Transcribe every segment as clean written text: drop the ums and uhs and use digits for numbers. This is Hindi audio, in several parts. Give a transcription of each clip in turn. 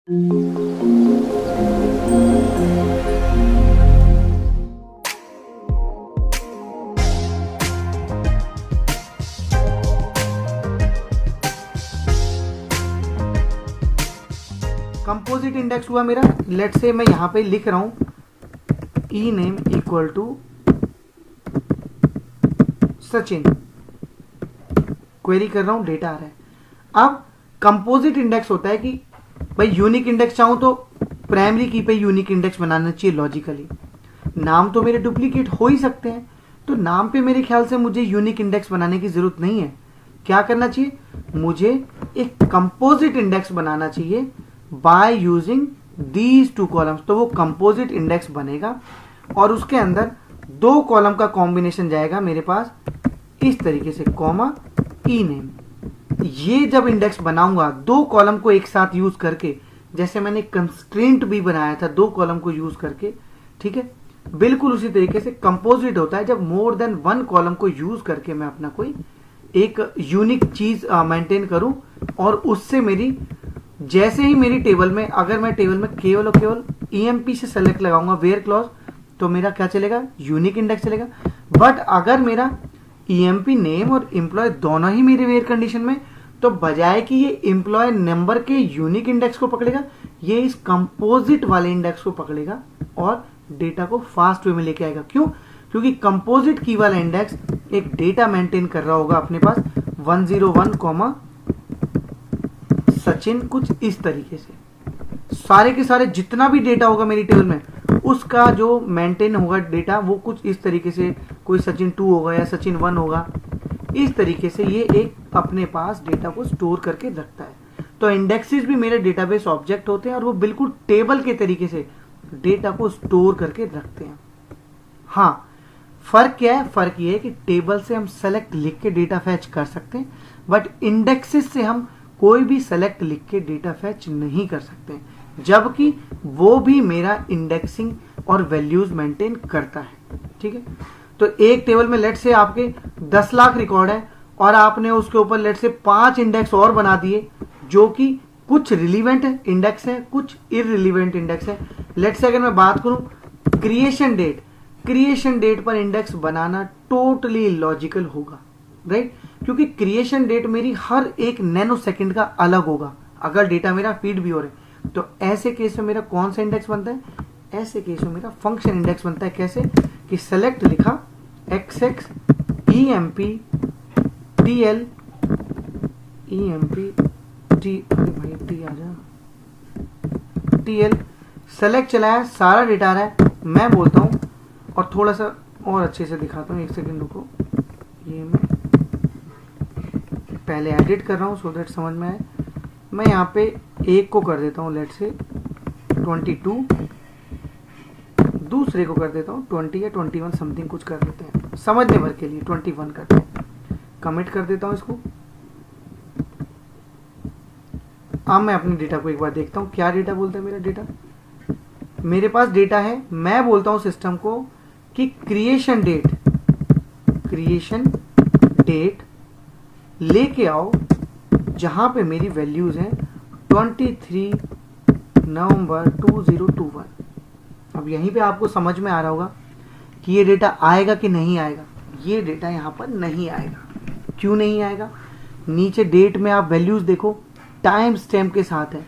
कंपोजिट इंडेक्स हुआ मेरा। लेट से मैं यहां पे लिख रहा हूं E name equal to Sachin, query कर रहा हूं, डेटा आ रहा है। अब कंपोजिट इंडेक्स होता है कि भाई यूनिक इंडेक्स चाहूं तो प्राइमरी की पे यूनिक इंडेक्स बनाना चाहिए लॉजिकली। नाम तो मेरे डुप्लीकेट हो ही सकते हैं, तो नाम पे मेरे ख्याल से मुझे यूनिक इंडेक्स बनाने की जरूरत नहीं है। क्या करना चाहिए, मुझे एक कंपोजिट इंडेक्स बनाना चाहिए by using these two columns. तो वो कंपोजिट इंडेक्स बनेगा और उसके अंदर दो कॉलम का कॉम्बिनेशन जाएगा मेरे पास इस तरीके से, कॉमा ई नेम। ये जब इंडेक्स बनाऊंगा दो कॉलम को एक साथ यूज करके, जैसे मैंने कंस्ट्रेंट भी बनाया था दो कॉलम को यूज करके, ठीक है, बिल्कुल उसी तरीके से कंपोजिट होता है जब मोर देन वन कॉलम को यूज करके मैं अपना कोई एक यूनिक चीज मेंटेन करूं और उससे मेरी, जैसे ही मेरी टेबल में, अगर मैं टेबल में केवल और केवल ईएमपी से सेलेक्ट लगाऊंगा वेयर क्लॉज, तो मेरा क्या चलेगा, यूनिक इंडेक्स चलेगा। बट अगर मेरा ईएमपी नेम और एम्प्लॉय दोनों ही मेरे वेयर कंडीशन में, तो बजाय कि ये एम्प्लॉय नंबर के यूनिक इंडेक्स को पकड़ेगा, ये इस कंपोजिट वाले इंडेक्स को पकड़ेगा और डेटा को फास्ट वे में लेके आएगा। क्यों, क्योंकि कंपोजिट की वाला इंडेक्स एक डेटा मेंटेन कर रहा होगा अपने पास 101, सचिन, कुछ इस तरीके से। सारे के सारे जितना भी डेटा होगा मेरी टेबल में, उसका जो मेंटेन होगा डेटा वो कुछ इस तरीके से, कोई सचिन 2 होगा या सचिन 1 होगा, इस तरीके से ये एक अपने पास डेटा को स्टोर करके रखता है। तो इंडेक्सेस भी मेरे डेटाबेस ऑब्जेक्ट होते हैं और वो बिल्कुल टेबल के तरीके से डेटा को स्टोर करके रखते हैं। हाँ, फर्क क्या है, फर्क ये है कि टेबल से हम सेलेक्ट लिख के डेटा फैच कर सकते हैं, बट इंडेक्सेस से हम कोई भी सेलेक्ट लिख के डेटा फैच नहीं कर सकते, जबकि वो भी मेरा इंडेक्सिंग और वैल्यूज मेंटेन करता है। ठीक है, तो एक टेबल में लेट से आपके 10 लाख रिकॉर्ड है और आपने उसके ऊपर लेट से 5 इंडेक्स और बना दिए, जो कि कुछ रिलीवेंट इंडेक्स है, कुछ इररिलीवेंट इंडेक्स है। लेट से अगर मैं बात करूं क्रिएशन डेट, क्रिएशन डेट पर इंडेक्स बनाना टोटली लॉजिकल होगा, राइट, क्योंकि क्रिएशन डेट मेरी हर एक नैनो सेकंड का अलग होगा अगर डेटा मेरा फीड भी हो रहा है। तो ऐसे केस में मेरा कौन सा इंडेक्स बनता है, ऐसे केस में मेरा फंक्शन इंडेक्स बनता है। कैसे कि सेलेक्ट लिखा xx emp tl emp t, भाई टी आ जा, tl सेलेक्ट चलाया, सारा डेटा आ रहा है। मैं बोलता हूं और थोड़ा सा और अच्छे से दिखाता हूं, एक सेकंड रुको, ये मैं पहले एडिट कर रहा हूं सो दैट समझ में आए। मैं यहाँ पे एक को कर देता हूँ लेट से 22, दूसरे को कर देता हूँ 20 या 21 समथिंग कुछ कर देते हैं, समझने भर के लिए 21 करते हैं। कमिट कर देता हूँ इसको। अब मैं अपने डेटा को एक बार देखता हूँ क्या डेटा बोलता है मेरा डेटा। मेरे पास डेटा है, मैं बोलता हूँ सिस्टम को कि क्रिएशन डेट लेके आओ जहां पे मेरी वैल्यूज हैं 23 नवंबर 2021। अब यहीं पे आपको समझ में आ रहा होगा कि ये डेटा आएगा कि नहीं आएगा। ये डेटा यहाँ पर नहीं आएगा। क्यों नहीं आएगा, नीचे डेट में आप वैल्यूज देखो, टाइम स्टैम्प के साथ है,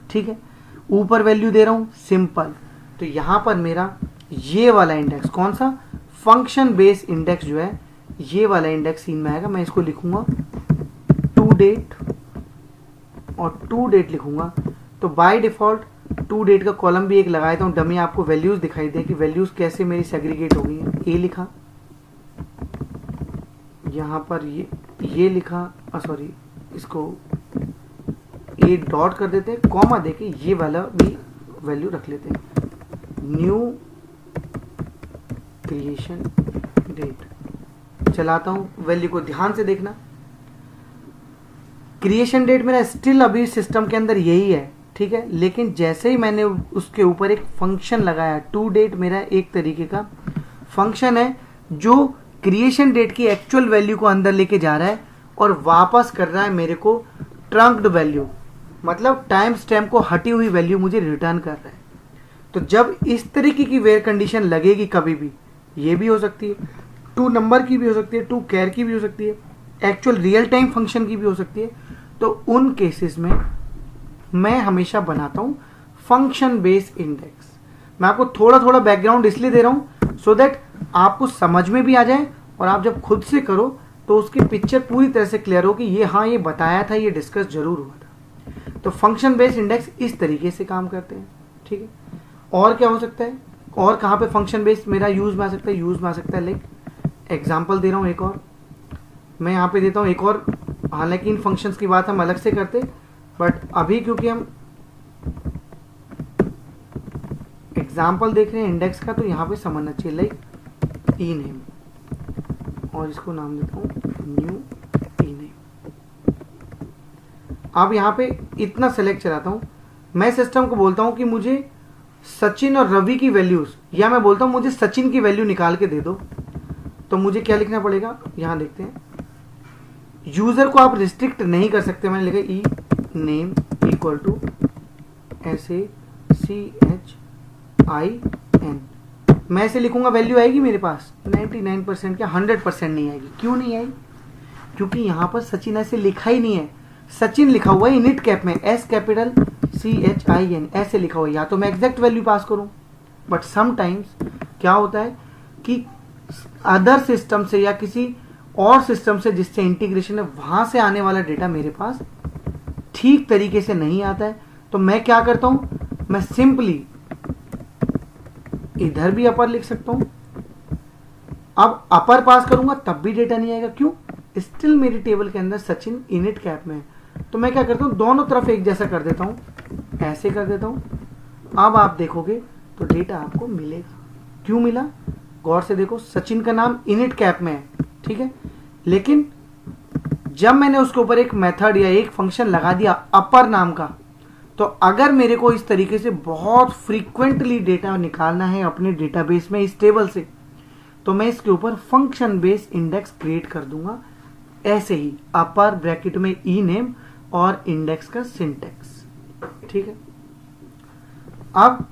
ठीक है, ऊपर वैल्यू दे रहा हूं सिंपल। तो यहां पर मेरा ये वाला इंडेक्स कौन सा, फंक्शन बेस इंडेक्स जो है, ये वाला इंडेक्स सीन में आएगा। मैं इसको लिखूंगा टू डेट और टू डेट लिखूंगा। तो बाय डिफॉल्ट टू डेट का कॉलम भी एक लगा देता हूं डमी, आपको वैल्यूज दिखाई दे कि वैल्यूज कैसे मेरी सेग्रीगेट हो गई है। ए लिखा, यहां पर ये लिखा, सॉरी इसको ए डॉट कर देते हैं, कॉमा देके ये वाला भी वैल्यू रख लेते हैं, न्यू क्रिएशन डेट। चलाता हूं, वैल्यू को ध्यान से देखना। क्रिएशन डेट मेरा स्टिल अभी सिस्टम के अंदर यही है, ठीक है, लेकिन जैसे ही मैंने उसके ऊपर एक फंक्शन लगाया, टू डेट मेरा एक तरीके का फंक्शन है जो क्रिएशन डेट की एक्चुअल वैल्यू को अंदर लेके जा रहा है और वापस कर रहा है मेरे को ट्रंक्ड वैल्यू। मतलब टाइम स्टैम्प को हटी हुई वैल्यू मुझे रिटर्न कर रहा है। तो जब इस तरीके की वेयर कंडीशन लगेगी कभी भी, ये भी हो सकती है, टू नंबर की भी हो सकती है, टू कैर की भी हो सकती है, एक्चुअल रियल टाइम फंक्शन की भी हो सकती है, तो उन केसेस में मैं हमेशा बनाता हूँ फंक्शन बेस्ड इंडेक्स। मैं आपको थोड़ा थोड़ा बैकग्राउंड इसलिए दे रहा हूँ सो दैट आपको समझ में भी आ जाए और आप जब खुद से करो तो उसकी पिक्चर पूरी तरह से क्लियर हो कि ये हाँ ये बताया था, ये डिस्कस जरूर हुआ था। तो फंक्शन बेस्ड इंडेक्स इस तरीके से काम करते हैं, ठीक है। और क्या हो सकता है, और कहाँ पे फंक्शन बेस्ड मेरा यूज में आ सकता है, यूज में आ सकता है, लाइक एग्जाम्पल दे रहा हूँ एक और, मैं यहाँ पे देता हूँ एक और। हालांकि इन फंक्शंस की बात हम अलग से करते, बट अभी क्योंकि हम एग्जाम्पल देख रहे हैं इंडेक्स का, तो यहाँ पे समझना चाहिए, लाइक ई नेम, और इसको नाम देता हूँ न्यू ई नेम। अब यहाँ पे इतना सेलेक्ट चलाता हूँ, मैं सिस्टम को बोलता हूँ कि मुझे सचिन और रवि की वैल्यूज, या मैं बोलता हूँ मुझे सचिन की वैल्यू निकाल के दे दो, तो मुझे क्या लिखना पड़ेगा, यहाँ देखते हैं। यूजर को आप रिस्ट्रिक्ट नहीं कर सकते, मैंने लिखा ई नेम इक्वल टू SACHIN। मैं ऐसे लिखूंगा, वैल्यू आएगी मेरे पास 99% क्या 100% नहीं आएगी। क्यों नहीं आएगी? क्योंकि यहाँ पर सचिन ऐसे लिखा ही नहीं है, सचिन लिखा हुआ है इनिट कैप में S कैपिटल CHIN ऐसे लिखा हुआ है। या तो मैं एग्जैक्ट वैल्यू पास करूं, बट समटाइम्स क्या होता है कि अदर सिस्टम से या किसी और सिस्टम से जिससे इंटीग्रेशन है वहां से आने वाला डेटा मेरे पास ठीक तरीके से नहीं आता है। तो मैं क्या करता हूं, मैं सिंपली इधर भी अपर लिख सकता हूं। अब अपर पास करूंगा तब भी डेटा नहीं आएगा, क्यों? स्टिल मेरी टेबल के अंदर सचिन इनिट कैप में है। तो मैं क्या करता हूं, दोनों तरफ एक जैसा कर देता हूं, ऐसे कर देता हूं। अब आप देखोगे तो डेटा आपको मिलेगा। क्यों मिला? गौर से देखो, सचिन का नाम इनिट कैप में है, ठीक है, लेकिन जब मैंने उसके ऊपर एक मेथड या एक फंक्शन लगा दिया अपर नाम का, तो अगर मेरे को इस तरीके से बहुत फ्रीक्वेंटली डेटा निकालना है अपने डेटाबेस में इस टेबल से, तो मैं इसके ऊपर फंक्शन बेस्ड इंडेक्स क्रिएट कर दूंगा, ऐसे ही अपर ब्रैकेट में ई नेम और इंडेक्स का सिंटेक्स, ठीक है। अब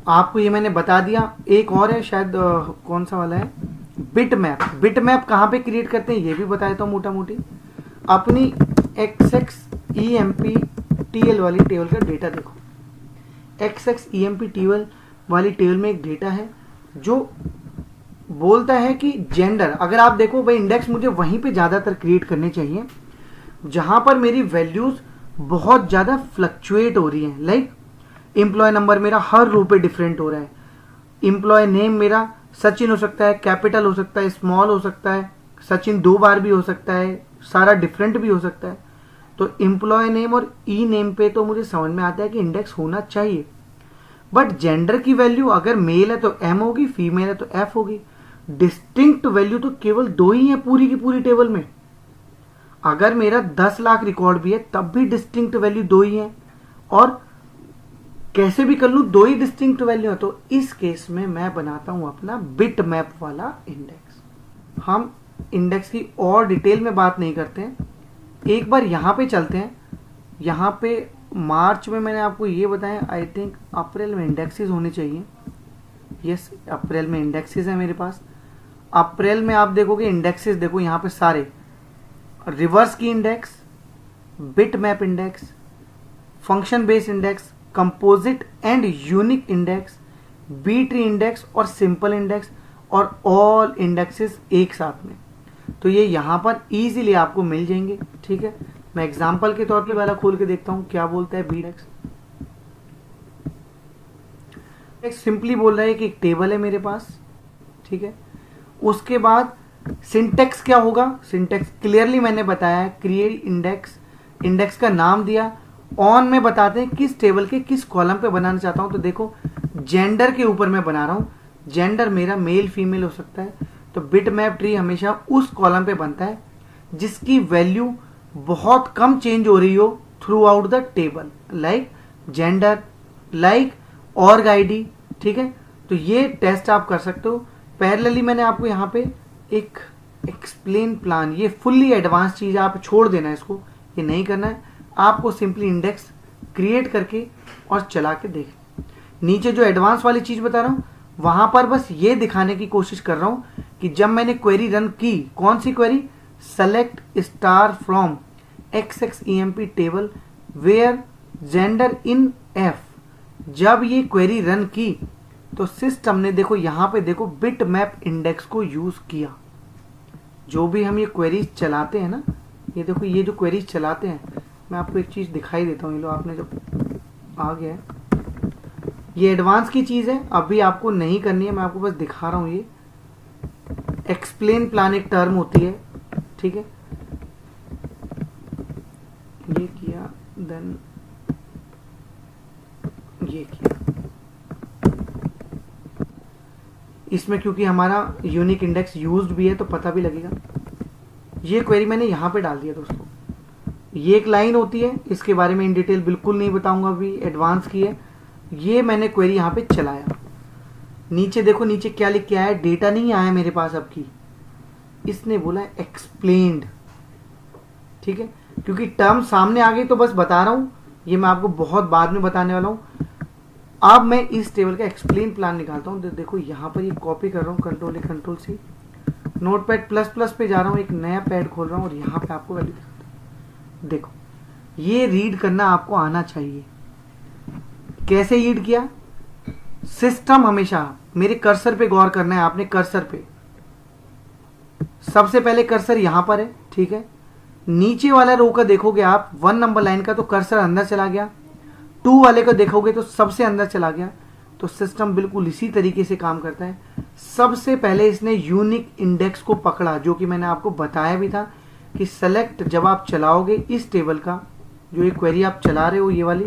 आपको ये मैंने बता दिया। एक और है शायद, कौन सा वाला है, बिटमैप। बिटमैप कहाँ पे क्रिएट करते हैं ये भी बता देता हूँ मोटा मोटी। अपनी XXEMPTL वाली टेबल का डेटा देखो, XXEMPTL वाली टेबल में एक डेटा है जो बोलता है कि जेंडर। अगर आप देखो भाई, इंडेक्स मुझे वहीं पे ज़्यादातर क्रिएट करने चाहिए जहां पर मेरी वैल्यूज बहुत ज़्यादा फ्लक्चुएट हो रही हैं। लाइक एम्प्लॉय नंबर मेरा हर रो पे डिफरेंट हो रहा है, एम्प्लॉय नेम मेरा सचिन हो सकता है, कैपिटल हो सकता है, स्मॉल हो सकता है, सचिन 2 बार भी हो सकता है, सारा डिफरेंट भी हो सकता है। तो एम्प्लॉय नेम और ई नेम पे तो मुझे समझ में आता है कि इंडेक्स होना चाहिए, बट जेंडर की वैल्यू अगर मेल है तो M होगी, फीमेल है तो F होगी। डिस्टिंक्ट वैल्यू तो केवल 2 ही है पूरी की पूरी टेबल में। अगर मेरा 10 लाख रिकॉर्ड भी है तब भी डिस्टिंक्ट वैल्यू 2 ही है, और कैसे भी कर लूं 2 ही डिस्टिंक्ट वैल्यू है। तो इस केस में मैं बनाता हूं अपना बिटमैप वाला इंडेक्स। हम इंडेक्स की और डिटेल में बात नहीं करते हैं, एक बार यहां पे चलते हैं। यहां पे मार्च में मैंने आपको ये बताया, आई थिंक अप्रैल में इंडेक्सेस होने चाहिए। यस, अप्रैल में इंडेक्सेस है मेरे पास। अप्रैल में आप देखोगे इंडेक्सेस, देखो यहाँ पे सारे reverse key index, bitmap index, function based index, composite and unique index, B tree index और सिंपल इंडेक्स, और ऑल इंडेक्सेस एक साथ में। तो ये यहाँ पर इजीली आपको मिल जाएंगे, ठीक है। मैं एग्जांपल के तौर पे वाला खोल के देखता हूँ क्या बोलता है बी इंडेक्स। सिंपली बोल रहा है कि एक टेबल है मेरे पास, ठीक है। उसके बाद सिंटेक्स क्या होगा, सिंटेक्स क्लियरली मैंने बताया, क्रिएट इंडेक्स, इंडेक्स का नाम दिया, ऑन में बताते हैं किस टेबल के किस कॉलम पे बनाना चाहता हूं। तो देखो जेंडर के ऊपर मैं बना रहा हूं, जेंडर मेरा मेल फीमेल हो सकता है। तो बिटमैप ट्री हमेशा उस कॉलम पे बनता है जिसकी वैल्यू बहुत कम चेंज हो रही हो through out the table, like gender, like org ID, ठीक है। तो ये टेस्ट आप कर सकते हो। पैरेलली मैंने आपको यहाँ पे एक एक्सप्लेन प्लान, ये फुल्ली एडवांस चीज, आप छोड़ देना इसको, ये नहीं करना है आपको। सिंपली इंडेक्स क्रिएट करके और चला के देख। नीचे जो एडवांस वाली चीज बता रहा हूं वहां पर बस ये दिखाने की कोशिश कर रहा हूं कि जब मैंने क्वेरी रन की, कौन सी query, select star from XXEMP table where gender in F, जब ये क्वेरी रन की तो सिस्टम ने देखो यहां पे देखो बिट मैप इंडेक्स को यूज किया। जो भी हम ये क्वेरीज चलाते हैं ना, ये देखो ये जो क्वेरीज चलाते हैं, मैं आपको एक चीज दिखाई देता हूँ। ये लो आपने जब आ गया है, ये एडवांस की चीज है, अभी आपको नहीं करनी है, मैं आपको बस दिखा रहा हूँ। ये एक्सप्लेन प्लान एक टर्म होती है, ठीक है, ये किया देन ये किया। इसमें क्योंकि हमारा यूनिक इंडेक्स यूज्ड भी है तो पता भी लगेगा। ये क्वेरी मैंने यहां पे डाल दिया दोस्तों। ये एक लाइन होती है, इसके बारे में इन डिटेल बिल्कुल नहीं बताऊंगा, अभी एडवांस की है। ये मैंने क्वेरी यहां पे चलाया। नीचे देखो, नीचे क्या लिख के आया, डेटा नहीं आया मेरे पास अब की, इसने बोला एक्सप्लेन्ड, ठीक है, क्योंकि टर्म सामने आ गई तो बस बता रहा हूं, ये मैं आपको बहुत बाद में बताने वाला हूं। अब मैं इस टेबल का एक्सप्लेन प्लान निकालता हूं। देखो यहां पर ये कॉपी कर रहा हूं, control A control C, notepad plus plus पे जा रहा हूं, एक नया पैड खोल रहा हूं और यहां पे आपको वैल्यू दिखाता हूं। देखो ये रीड करना आपको आना चाहिए। कैसे रीड किया, सिस्टम हमेशा मेरे कर्सर पे गौर करना है आपने, कर्सर पे सबसे पहले कर्सर यहां पर है, ठीक है। नीचे वाला रो का देखोगे आप 1 नंबर लाइन का तो कर्सर अंदर चला गया, 2 वाले को देखोगे तो सबसे अंदर चला गया। तो सिस्टम बिल्कुल इसी तरीके से काम करता है। सबसे पहले इसने यूनिक इंडेक्स को पकड़ा, जो कि मैंने आपको बताया भी था कि सेलेक्ट जब आप चलाओगे इस टेबल का, जो ये क्वेरी आप चला रहे हो ये वाली,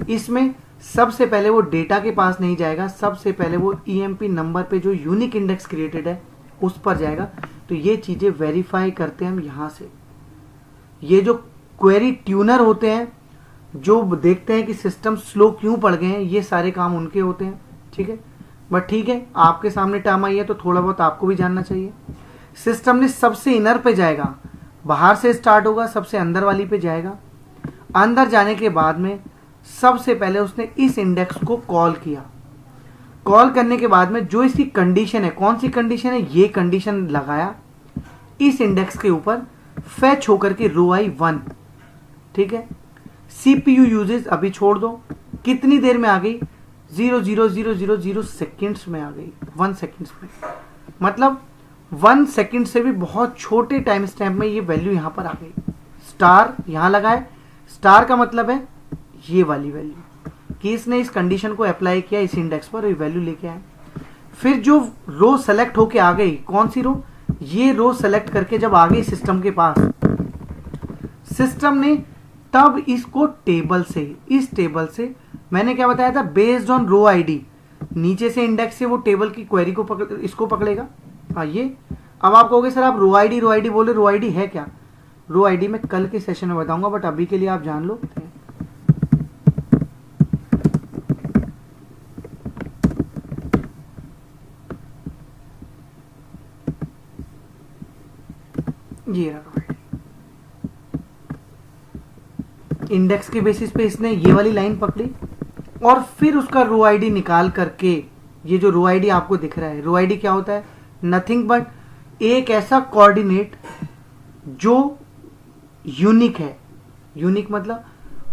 इसमें सबसे पहले वो डेटा के पास नहीं जाएगा, सबसे पहले वो EMP नंबर पे जो यूनिक इंडेक्स क्रिएटेड है उस पर जाएगा। तो ये चीजें वेरीफाई करते हैं हम यहां से। ये जो क्वेरी ट्यूनर होते हैं जो देखते हैं कि सिस्टम स्लो क्यों पड़ गए हैं, ये सारे काम उनके होते हैं, ठीक है। बट ठीक है, आपके सामने टर्म आई है तो थोड़ा बहुत आपको भी जानना चाहिए। सिस्टम ने सबसे इनर पे जाएगा, बाहर से स्टार्ट होगा, सबसे अंदर वाली पे जाएगा। अंदर जाने के बाद में सबसे पहले उसने इस इंडेक्स को कॉल किया। कॉल करने के बाद में जो इसकी कंडीशन है, कौन सी कंडीशन है, ये कंडीशन लगाया इस इंडेक्स के ऊपर, फेच होकर के रो आई 1, ठीक है। CPU यूजेज अभी छोड़ दो, कितनी देर में आ गई, 0.0000 सेकेंड्स में आ गई, 1 सेकेंड्स में, मतलब 1 सेकेंड से भी बहुत छोटे टाइम स्टैम्प में ये वैल्यू यहां पर आ गई। स्टार यहां लगाए, स्टार का मतलब है ये वाली वैल्यू कि इसने इस कंडीशन को अप्लाई किया इस इंडेक्स पर, ये वैल्यू लेके आए। फिर जो रो सेलेक्ट होके आ गई, कौन सी रो, ये रो सेलेक्ट करके जब आ गई सिस्टम के पास, सिस्टम ने तब इसको टेबल से, इस टेबल से मैंने क्या बताया था, बेस्ड ऑन रो आईडी, नीचे से इंडेक्स से वो टेबल की क्वेरी को इसको पकड़ेगा। ये अब आप कहोगे सर आप रो आईडी बोले, रो आईडी है क्या, रो आईडी मैं कल के सेशन में बताऊंगा, बट अभी के लिए आप जान लो। ये रहा इंडेक्स के बेसिस पे इसने ये वाली लाइन पकड़ी और फिर उसका रो आईडी निकाल करके, ये जो रो आईडी आपको दिख रहा है, रो आईडी क्या होता है, नथिंग बट एक ऐसा कोऑर्डिनेट जो यूनिक है। यूनिक मतलब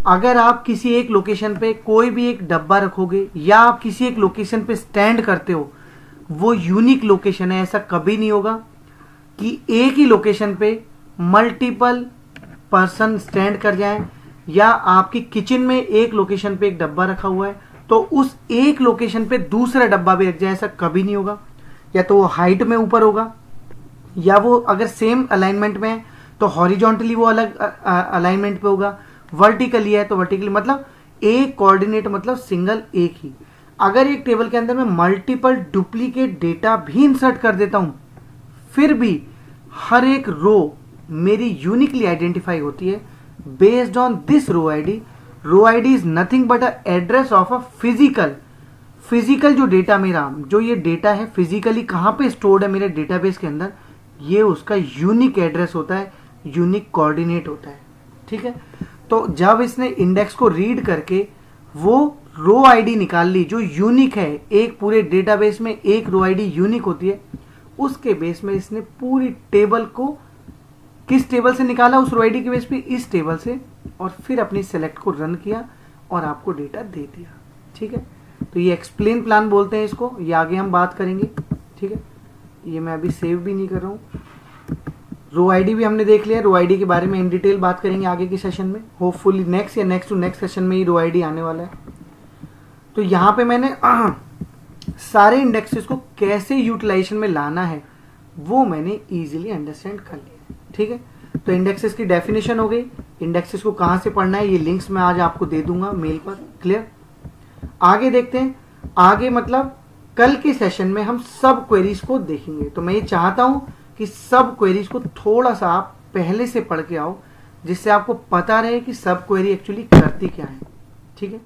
अगर आप किसी एक लोकेशन पे कोई भी एक डब्बा रखोगे या आप किसी एक लोकेशन पे स्टैंड करते हो, वो यूनिक लोकेशन है। ऐसा कभी नहीं होगा कि एक ही लोकेशन पे मल्टीपल पर्सन स्टैंड कर जाएं, या आपकी किचन में एक लोकेशन पे एक डब्बा रखा हुआ है तो उस एक लोकेशन पे दूसरा डब्बा भी रख जाए, ऐसा कभी नहीं होगा। या तो वो हाइट में ऊपर होगा, या वो अगर सेम अलाइनमेंट में है तो हॉरिजॉन्टली वो अलग अलाइनमेंट पे होगा, वर्टिकली है तो वर्टिकली, मतलब एक कोऑर्डिनेट मतलब सिंगल एक ही। अगर एक टेबल के अंदर मैं मल्टीपल डुप्लीकेट डेटा भी इंसर्ट कर देता हूं, फिर भी हर एक रो मेरी यूनिकली आइडेंटिफाई होती है based on this row ID. Row ID is nothing but a address of a physical जो डेटा मेरा, जो ये डेटा है फिजिकली कहां पे स्टोर्ड है मेरे डेटाबेस के अंदर, ये उसका यूनिक एड्रेस होता है, यूनिक कोऑर्डिनेट होता है, ठीक है। तो तो जब इसने इंडेक्स को रीड करके वो रो आईडी निकाल ली जो यूनिक है, एक पूरे डेटाबेस में एक रो आईडी यूनिक होती है, उसके बेस में इसने पूरी टेबल को किस टेबल से निकाला, उस रो आईडी के बेस पे इस टेबल से, और फिर अपनी सेलेक्ट को रन किया और आपको डेटा दे दिया। ठीक है, तो ये एक्सप्लेन प्लान बोलते हैं इसको, ये आगे हम बात करेंगे। ठीक है, ये मैं अभी सेव भी नहीं कर रहा हूँ। रो आईडी भी हमने देख लिया, रो आईडी के बारे में इन डिटेल बात करेंगे आगे के सेशन में, होपफुली नेक्स्ट या नेक्स्ट टू नेक्स्ट सेशन में ही रो आईडी आने वाला है। तो यहाँ पे मैंने सारे इंडेक्सेस को कैसे यूटिलाइजेशन में लाना है वो मैंने इजीली अंडरस्टैंड कर लिया। ठीक है, तो इंडेक्सेस की डेफिनेशन हो गई, इंडेक्सेस को कहाँ से पढ़ना है ये लिंक्स मैं आज आपको दे दूंगा मेल पर। क्लियर, आगे देखते हैं। आगे मतलब कल के सेशन में हम सब क्वेरीज को देखेंगे। तो मैं ये चाहता हूं कि सब क्वेरीज को थोड़ा सा आप पहले से पढ़ के आओ, जिससे आपको पता रहे कि सब क्वेरी एक्चुअली करती क्या है। ठीक है।